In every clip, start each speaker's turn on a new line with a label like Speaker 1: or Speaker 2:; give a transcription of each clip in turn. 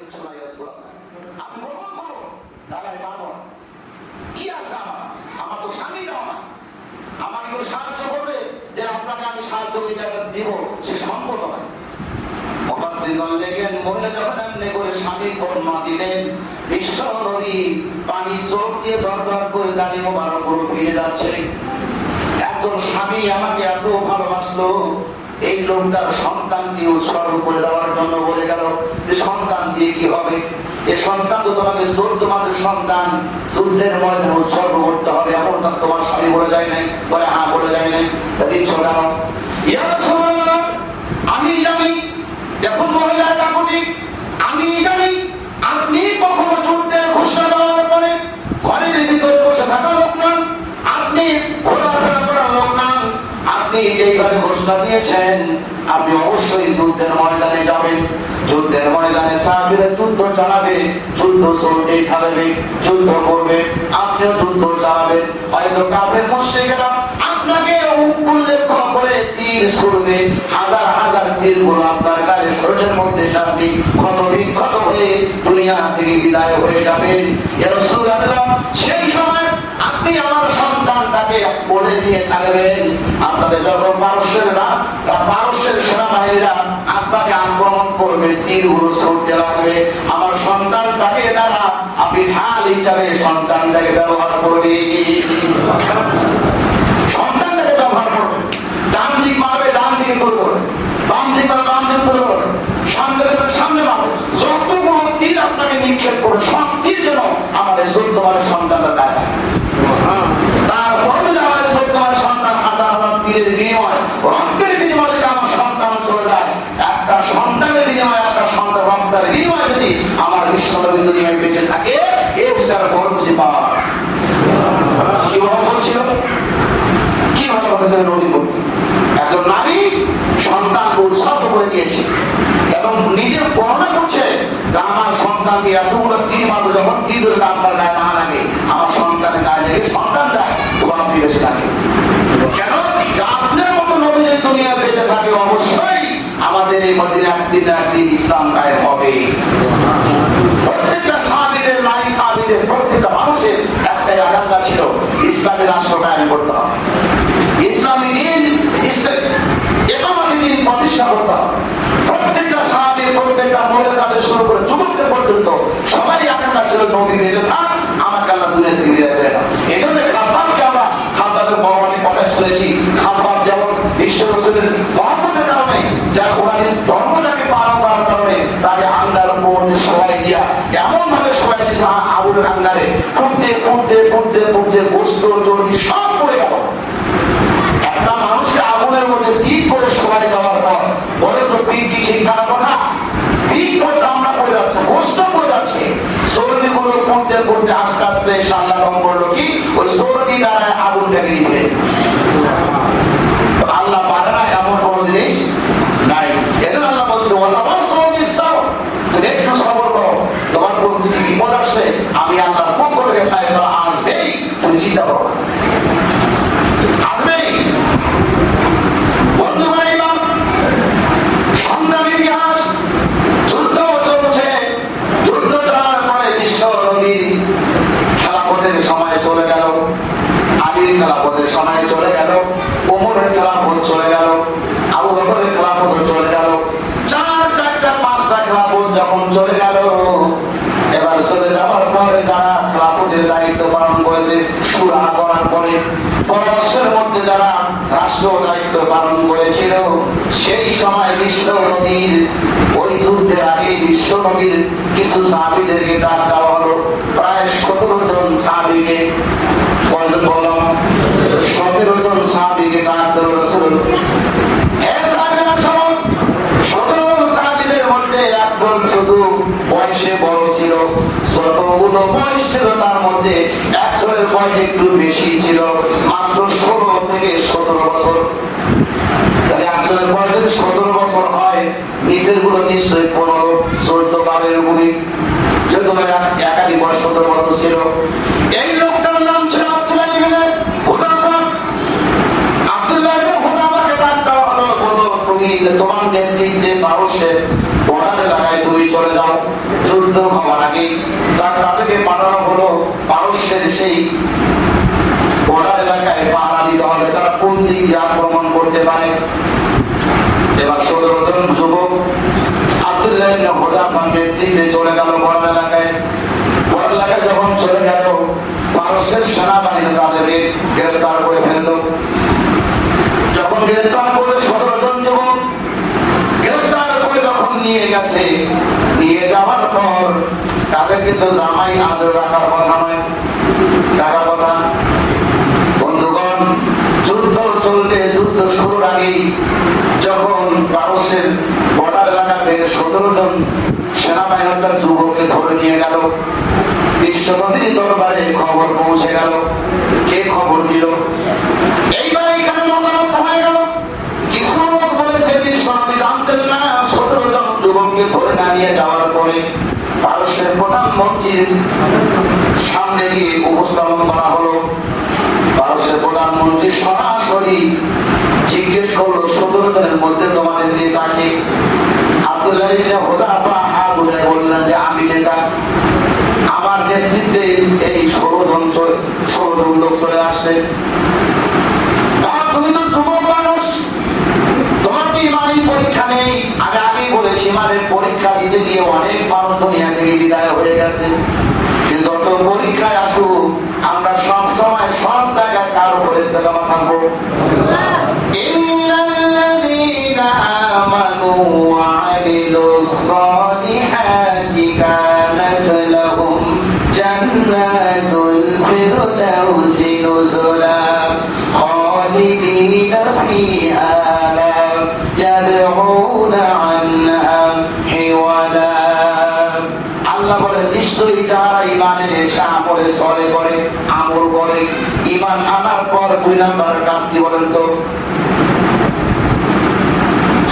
Speaker 1: কিছু নাই রাসূলুল্লাহ, আপনি গ্রহণ করুন। দাঁড়াই মানো কি আছে আমার তো স্বামী নাও না, আমাকে কেউ সাহায্য করবে যে আপনাকে আমি সাহায্য দিব, সে সম্ভব নয়। মুফাসসিরগণ লেখেন মহিলা যখন এমনি করে স্বামীর বর্ণনা দিলেন, বিশ্ব নবী পানির চোখ দিয়ে ঝরঝর করে দাঁড়িয়ে মোবারক পুরো ভিজে যাচ্ছে। একজন স্বামী আমাকে এত ভালোবাসলো, এই লোকটার সন্তানকে উৎসর্গ করে দেওয়ার জন্য বলে গেল যে সন্তান দিয়ে কি হবে, এ সন্তান তো তোমাকে 14 মাসের সন্তান যুদ্ধের ময়দানে উৎসর্গ করতে হবে, এমন তা তোমার স্বামী বলে যায় নাই? বলে হ্যাঁ বলে যায় নাই। তা দিচ্ছ কেন? ইয়া রাসূলুল্লাহ, আমি জানি, দেখুন মহিলার কাকুতি, আমি জানি আপনি কখনো যুদ্ধের ঘোষণা দেওয়ার পরে ঘরের ভিতরে বসে থাকা লোক নন, আপনি ঘোরাফেরা করার লোক নন। আপনি যেইভাবে ঘোষণা দিয়েছেন আপনি অবশ্যই যুদ্ধের ময়দানে যাবেন। যুদ্ধের ময়দানে সাহাবীরা যুদ্ধ চালাবে, যুদ্ধ চলতেই থাকবে, যুদ্ধ করবে, আপনিও যুদ্ধ চালাবেন। হয়তো কাফের মুশরিকরা আপনাকে উল্লেখ করে তীর ছুড়বে, হাজার হাজার তীরগুলো আপনার গায়ে শরীরের মধ্যে আপনি ক্ষত বিক্ষত হয়ে দুনিয়া থেকে বিদায় হয়ে যাবেন। ইয়া রাসূলুল্লাহ, সেই সময় আপনি আমার সন্তানটাকে বলে নিয়ে থাকবেন। আপনাদের যখন পারস্যের সেনাবাহিনীরা আপনাকে আক্রমণ করবে, তীরগুলো ছুটতে লাগবে, আমার সন্তানটাকে দ্বারা আপনি ঢাল হিসাবে সন্তানটাকে ব্যবহার করবে, সন্তানটাকে ব্যবহার করবে। ডান দিক মারবে, ডান দিকে তুলে ধরবে, বাম দিক মারবে, বাম দিকে তুলে ধরবে, সামনে দেবে, সামনে মারবে। যতগুলো তীর আপনাকে নিক্ষেপ করবে, সব তীর যেন আমার এই 14 মাসের সন্তানটা দেয়। তারপর যদি আমার 14 মাসের সন্তান হাজার হাজার তীরের বিনিময়, রক্তের বিনিময়ে যদি আমার সন্তান চলে যায়, একটা সন্তানের বিনিময়ে, একটা সন্তান রক্তের বিনিময়ে যদি আমার বিশ্বনবী দুনিয়ায় বেঁচে থাকে, এই তার বড় খুশি পাওয়া। কিভাবে বলছিল, কিভাবে বলেছিল নবী? একজন নারী সন্তানকে উৎসর্গ করে দিয়েছে এবং নিজে বর্ণনা করছে যে আমার সন্তানকে এতগুলো তীর মারবো, যখন তীর আপনার গায়ে না লাগে, আমার সন্তানের গায়ে লেগে সন্তান যায়, তখন আপনি বেঁচে থাকে। কেন? আপনার মতো নবী যদি দুনিয়া বেঁচে থাকে, অবশ্যই আমাদের এই মদিনায় একদিন না একদিন ইসলাম কায়েম হবে। প্রত্যেকটা সাহাবীদের, নারী সাহাবীদের, প্রত্যেকটা মানুষের একটাই আকাঙ্ক্ষা ছিল, ইসলামী রাষ্ট্র কায়েম করতে হবে, ইসলামী দিন, ইকামতের দিন প্রতিষ্ঠা করতে হবে। প্রত্যেকটা সাহাবী, প্রত্যেকটা মহিলা সাহাবী শুরু করে যুবকদের পর্যন্ত সবারই আকাঙ্ক্ষা ছিল নবী বেঁচে থাক, আমাকে আল্লাহ দুনিয়া থেকে বিদায় দেয় না। এজন্য খাব্বাবকে আমরা খাব্বাবের বড় অনেক কথা শুনেছি। খাব্বাব যেমন বিশ্ব রাসূলের মহব্বতের কারণে, যার ওনার ধর্মটাকে পালন করার কারণে তাকে আঙ্গার উপর সবাই দিয়া এমন ভাবে সবাই দিয়েছিল, আগুনের আঙ্গারে পড়তে পড়তে পড়তে পড়তে গোস্ত চর্বি সব পড়ে গেল। একটা মানুষকে আগুনের মধ্যে সিট করে সবাই দেওয়ার পর বলে তো পিঠ কি ঠিক থাকার কথা? পিঠ করে চামড়া পড়ে যাচ্ছে, গোস্ত পড়ে যাচ্ছে, চর্বিগুলো পড়তে পড়তে আস্তে আস্তে আল্লাহ রং করলো কি, ওই চর্বি দ্বারা আগুনটাকে নিভে। আল্লাহ পারে না এমন কোন জিনিস নাই। এজন্য আল্লাহ বলছে তুমি একটু সবর করো, তোমার প্রতি বিপদ আসছে, আমি আল্লাহর পক্ষ থেকে ফায়সালা আসবেই, তুমি চিন্তা করো আসবেই। বন্ধু ভাই, সংগ্রামী ইতিহাস, যুদ্ধ চলছে, যুদ্ধ চলার পরে বিশ্ব নবীর খেলাফতের সময় চলে গেল, আলীর খেলাফতের সময় চলে গেল, ওমরের খেলাফত চলে গেল, আবু বকরের খেলাফত চলে গেল, চারটা পাঁচটা খেলাফত যখন চলে গেল, এবার চলে যাওয়ার পরে যারা খেলাফতের দায়িত্ব পালন করেছে, শুরা করার পরে পরামর্শের মধ্যে যারা রাষ্ট্র দায়িত্ব পালন করেছিল, সেই সময় বিশ্ব নবীর ওই যুদ্ধের আগে বিশ্ব নবীর কিছু সাহাবীদেরকে ডাক দেওয়া হলো। প্রায় 17 জন সাহাবীকে, কয়জন বললাম? 17 জন সাহাবীকে ডাক দেওয়া রাসূল। এই সাহাবীরা সব 17 সাহাবীদের মধ্যে একজন শুধু বয়সে বড় ছিল, যতগুলো বয়স ছিল তার মধ্যে একজনের বয়স একটু বেশি ছিল, মাত্র 16 থেকে 17 বছর। তাহলে একজনের বয়স যদি 17 বছর হয়, নিচের গুলো নিশ্চয়ই 15, 14, 12 এরকমই, যদিও একাধিক বয়স 17 বছর ছিল। এই লোকটার নাম ছিল আব্দুল্লাহ ইবনে হুদাফা। আব্দুল্লাহ ইবনে হুদাফাকে ডাক দেওয়া হলো, বলল তুমি তোমার নেতৃত্বে পারস্যের বর্ডার এলাকায় তুমি চলে যাও। যুদ্ধ হওয়ার আগে তাদেরকে পাঠানো হলো পারস্যের সেই বর্ডার এলাকায় পাহারা দিতে হবে, তারা কোন দিক দিয়ে আক্রমণ করতে পারে। এবার 17 জন যুবক আব্দুল্লাহ ইবনে হুযাফার নেতৃত্বে চলে গেল বর্ডার এলাকায়। বর্ডার এলাকায় যখন চলে গেল, পারস্যের সেনাবাহিনী তাদেরকে গ্রেফতার করে ফেলল। যখন গ্রেফতার করে 17 জন যুবক গ্রেফতার করে যখন নিয়ে গেছে, নিয়ে যাওয়ার পর তাদেরকে তো জামাই আদর রাখার কথা নয়, রাখার কথা। বন্ধুগণ, যুদ্ধ চলতে, যুদ্ধ শুরুর আগেই যখন পারস্যের বর্ডার এলাকা থেকে 17 জন সেনাবাহিনী তার যুবককে ধরে নিয়ে গেল, বিশ্ব নবীর দরবারে খবর পৌঁছে গেল। কে খবর দিল? এইবার এখানে মতামত হয়ে গেল। কিছু লোক বলেছে বিশ্ব নবী জানতেন না। 17 জন যুবককে ধরে না নিয়ে যাওয়ার পরে পারস্যের প্রধানমন্ত্রীর সামনে গিয়ে উপস্থাপন করা হলো। পারস্যের প্রধানমন্ত্রী সরাসরি জিজ্ঞেস করলো, 17 জনের মধ্যে তোমাদের নেতাকে? আব্দুল্লাহ ইবনে হুযাফা হাত উঠে বললেন যে আমি নেতা, আমার নেতৃত্বে এই 16 জন লোক চলে আসছে। তুমি তো যুবক মানুষ, তোমার কি ইমানি পরীক্ষা নেই? আমি আগেই বলেছি, ইমানের পরীক্ষা দিতে গিয়ে অনেক মানুষ দুনিয়া থেকে বিদায় হয়ে গেছে। যত পরীক্ষায় আসুক, আমরা সব সময় সব জায়গায় কার উপরে ইস্তেকামত থাকবো? ইন্নাল্লাযীনা আমানু ওয়া আমিলুস সালিহাতি কানাত লাহুম জান্নাতুল ফিরদাউসি নুজুলা খালিদিনা ফিহা লা ইয়াবগুনা আনহা হিওয়ালা। আল্লাহ বলে, নিশ্চয়ই যারা ঈমান এনেছে, আমলে সলে করে, আমল করে, ঈমান আনার পর 2 নম্বরের কাজ কি বলেন তো?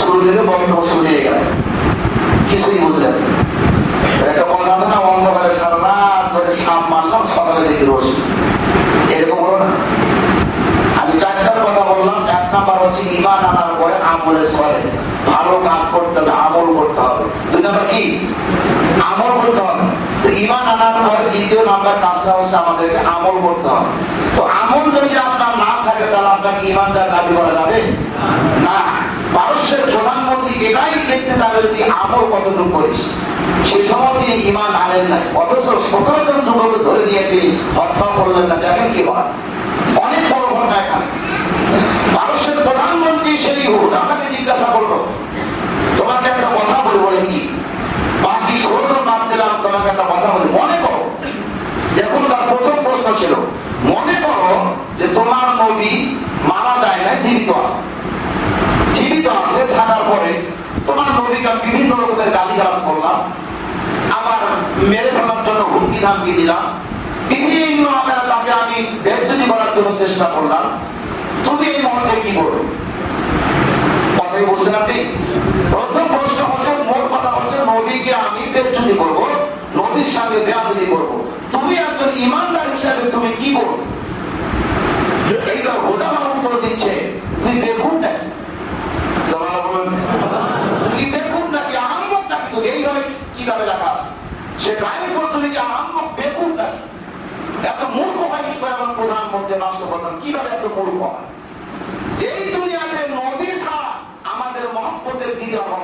Speaker 1: শুরু থেকে বক্তব্য শুনিয়ে গেল, কিছুই বুঝলেন। একটা কথা আছে না, অন্ধকারে সারা রাত ধরে সাপ মারলাম, সকালে দেখি রশি। এরকম হলো না? আমি 4টার কথা বললাম। 1 নাম্বার হচ্ছে ঈমান আনার পরে আমলে সলে, ভালো কাজ করতে হবে, আমল করতে হবে। 2 নাম্বার কি? আমল করতে হবে। তো ঈমান আনার পরে 2য় নাম্বার কাজটা হচ্ছে আমাদেরকে আমল করতে হবে। তো আমল যদি আপনার না থাকে, তাহলে আপনাকে ঈমানদার দাবি করা যাবে না। পারস্যের প্রধানমন্ত্রী এটাই দেখতে চাবে তুই আমল কতটুকু করিস। সেই সময় তিনি ঈমান আনেন নাই, অথচ 17 জন যুবককে ধরে নিয়ে তিনি হত্যা করলেন না। দেখেন কি হয়, অনেক বড় ঘটনা এখানে। পারস্যের প্রধানমন্ত্রী সেই হুযাফাকে জিজ্ঞাসা করলো, তোমাকে একটা কথা বলি। বলে কি? বাকি 16 জন বাদ দিলাম, তোমাকে একটা কথা বলি। মনে করো, দেখুন তার প্রথম প্রশ্ন ছিল, মনে করো যে তোমার নবী মারা যায় না, জীবিত আছে। জীবিত আছে থাকার পরে তোমার নবীকে বিভিন্ন রকমের গালিগালাজ করলাম, আবার মেরে ফেলার জন্য হুমকি ধামকি দিলাম, বিভিন্ন আকারে তাকে আমি বেজ্জতি করার জন্য চেষ্টা করলাম। তুমি এই মুহূর্তে কি করবে? কথাই বুঝছেন আপনি? প্রথম প্রশ্ন হচ্ছে, মোট কথা হচ্ছে, নবীকে আমি বেজ্জতি করব, নবীর সঙ্গে বেয়াদবি করব। তুমি একজন ঈমানদার হিসেবে তুমি কি করবে? এইবার হুযাফা উত্তর দিচ্ছে, তুমি বেকুব নাকি? তুমি বেকুব নাকি, আহম্মক নাকি? তো এইভাবে কিভাবে লেখা আছে? সে ডাইরেক্ট বলতো কি আহম্মক, বেকুব নাকি? এত মূর্খ হয় কি করে আমার প্রধানমন্ত্রী, রাষ্ট্রপ্রধান কিভাবে এত মূর্খ হয়? যেই দুনিয়াতে নবী ছাড়া আমাদের মহব্বতের দ্বিতীয় কোনো